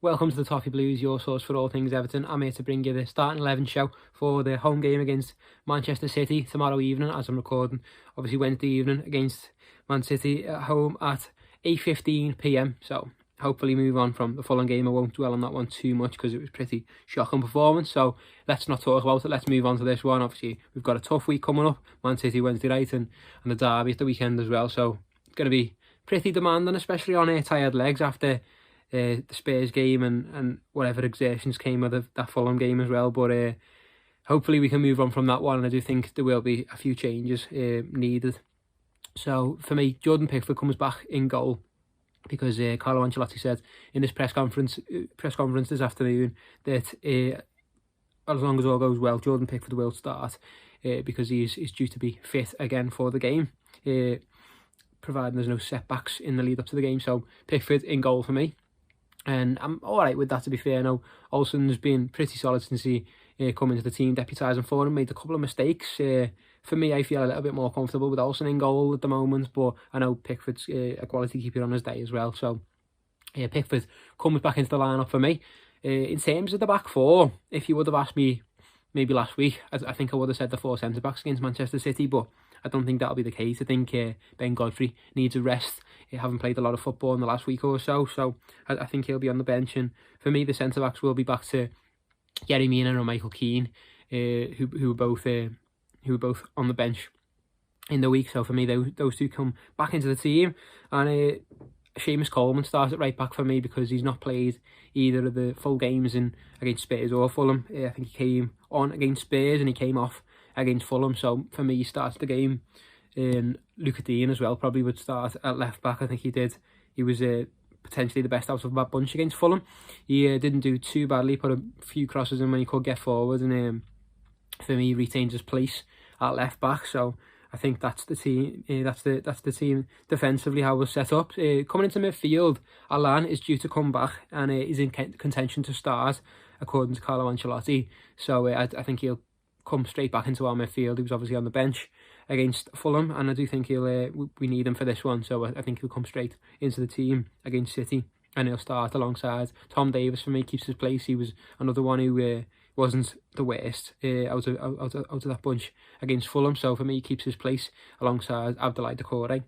Welcome to the Toffee Blues, your source for all things Everton. I'm here to bring you the starting 11 show for the home game against Manchester City tomorrow evening, as I'm recording. Obviously Wednesday evening against Man City at home at 8:15 p.m. So hopefully move on from the Fulham game. I won't dwell on that one too much because it was pretty shocking performance. So let's not talk about it. Let's move on to this one. Obviously we've got a tough week coming up. Man City Wednesday night and the derby at the weekend as well. So it's going to be pretty demanding, especially on tired legs after the Spurs game and whatever exertions came of that Fulham game as well. But hopefully we can move on from that one, and I do think there will be a few changes needed. So for me, Jordan Pickford comes back in goal because Carlo Ancelotti said in his press conference this afternoon that as long as all goes well, Jordan Pickford will start because he's due to be fit again for the game, providing there's no setbacks in the lead up to the game. So Pickford in goal for me. And I'm alright with that, to be fair. Now, Olsen's been pretty solid since he come into the team, deputising for him, made a couple of mistakes. For me, I feel a little bit more comfortable with Olsen in goal at the moment, but I know Pickford's a quality keeper on his day as well. So, Pickford comes back into the lineup for me. In terms of the back four, if you would have asked me maybe last week, I think I would have said the four centre-backs against Manchester City, but I don't think that'll be the case. I think Ben Godfrey needs a rest. He haven't played a lot of football in the last week or so, so I think he'll be on the bench. And for me, the centre-backs will be back to Yerry Mina and Michael Keane, who were both on the bench in the week. So for me, those two come back into the team. And Seamus Coleman starts at right back for me because he's not played either of the full games against Spurs or Fulham. I think he came on against Spurs and he came off against Fulham. So for me, he starts the game. Luca Dean as well probably would start at left back. I think he did. He was potentially the best out of that bunch against Fulham. He didn't do too badly, put a few crosses in when he could get forward, and for me, he retains his place at left back. So I think that's the team. That's the team defensively how we're set up. Coming into midfield, Alan is due to come back and is in contention to start according to Carlo Ancelotti. So I think he'll come straight back into our midfield. He was obviously on the bench against Fulham, and I do think we need him for this one. So I think he'll come straight into the team against City, and he'll start alongside Tom Davies. For me, keeps his place. He was another one who wasn't the worst out of that bunch against Fulham. So for me, he keeps his place alongside Abdoulaye Doucouré.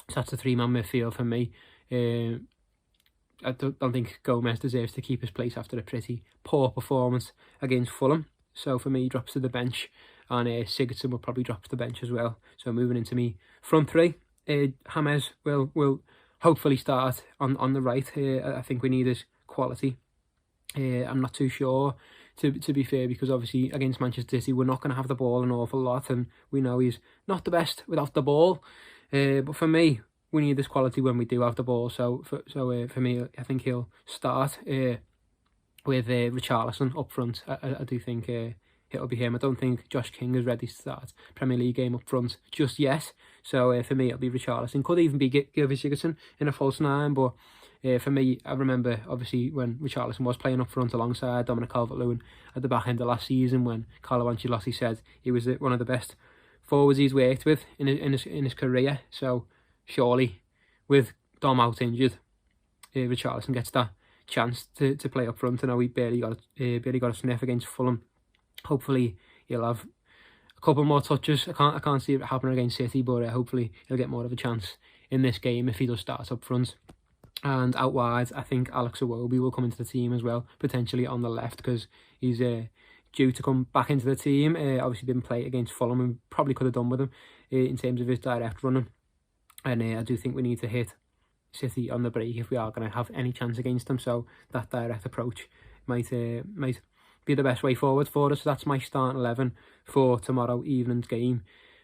So that's a three-man midfield for me. I don't think Gomez deserves to keep his place after a pretty poor performance against Fulham. So for me, he drops to the bench, and Sigurdsson will probably drop to the bench as well. So moving into me front three, James will hopefully start on the right. I think we need his quality. I'm not too sure, to be fair, because obviously against Manchester City we're not going to have the ball an awful lot, and we know he's not the best without the ball. But for me, we need this quality when we do have the ball. So for me, I think he'll start with Richarlison up front. I do think it'll be him. I don't think Josh King is ready to start Premier League game up front just yet. So for me, it'll be Richarlison. Could even be Gylfi Sigurdsson in a false nine, but for me, I remember obviously when Richarlison was playing up front alongside Dominic Calvert-Lewin at the back end of last season, when Carlo Ancelotti said he was one of the best forwards he's worked with in his career. So surely, with Dom out injured, Richarlison gets that chance to play up front. I know he barely got a sniff against Fulham. Hopefully he'll have a couple more touches. I can't see it happening against City, but hopefully he'll get more of a chance in this game if he does start up front. And out wide, I think Alex Iwobi will come into the team as well, potentially on the left, because he's due to come back into the team. Obviously didn't play against Fulham and probably could have done with him in terms of his direct running. And I do think we need to hit City on the break if we are going to have any chance against them. So that direct approach might be the best way forward for us. So that's my starting 11 for tomorrow evening's game.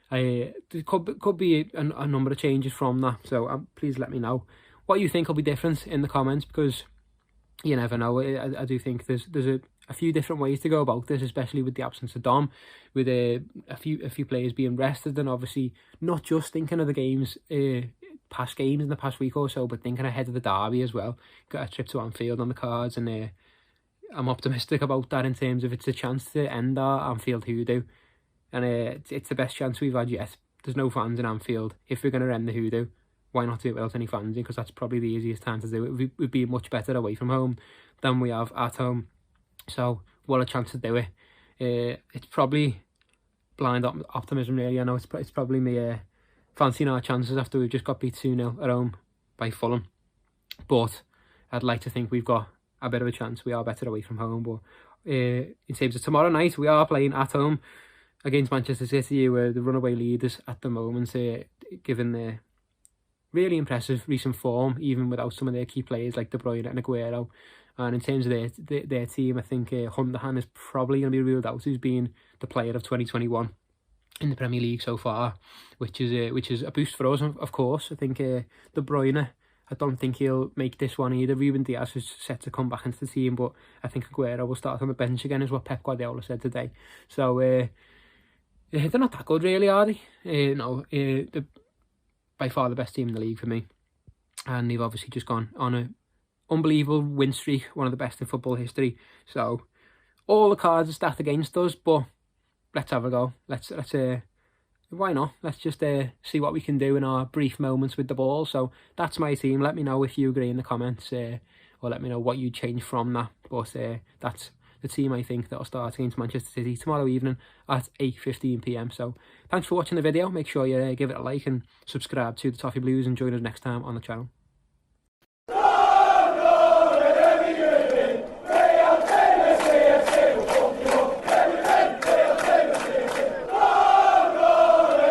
There could be a number of changes from that. So please let me know what you think will be different in the comments, because you never know. I do think there's a few different ways to go about this, especially with the absence of Dom, with a few players being rested, and obviously not just thinking of the games, past games in the past week or so, but thinking ahead of the derby as well. Got a trip to Anfield on the cards, and I'm optimistic about that in terms of it's a chance to end our Anfield hoodoo, and it's the best chance we've had yet. There's no fans in Anfield. If we're going to end the hoodoo, why not do it without any fans in? Because that's probably the easiest time to do it. We'd be much better away from home than we have at home. So what a chance to do it. It's probably blind optimism, really. I know it's probably me fancying our chances after we've just got beat 2-0 at home by Fulham. But I'd like to think we've got a bit of a chance. We are better away from home. But in terms of tomorrow night, we are playing at home against Manchester City, who are the runaway leaders at the moment, given their really impressive recent form, even without some of their key players like De Bruyne and Aguero. And in terms of their team, I think Hunderhan is probably going to be ruled out, who's been the player of 2021 in the Premier League so far, which is a boost for us, of course. I think De Bruyne, I don't think he'll make this one either. Ruben Dias is set to come back into the team, but I think Aguero will start on the bench again, is what Pep Guardiola said today. So they're not that good, really, are they? No, they're by far the best team in the league for me. And they've obviously just gone on an unbelievable win streak, one of the best in football history. So all the cards are stacked against us, but let's have a go. Let's why not? Let's just see what we can do in our brief moments with the ball. So that's my team. Let me know if you agree in the comments, or let me know what you change from that. But that's the team I think that'll start against Manchester City tomorrow evening at 8:15 p.m. So thanks for watching the video. Make sure you give it a like and subscribe to the Toffee Blues, and join us next time on the channel.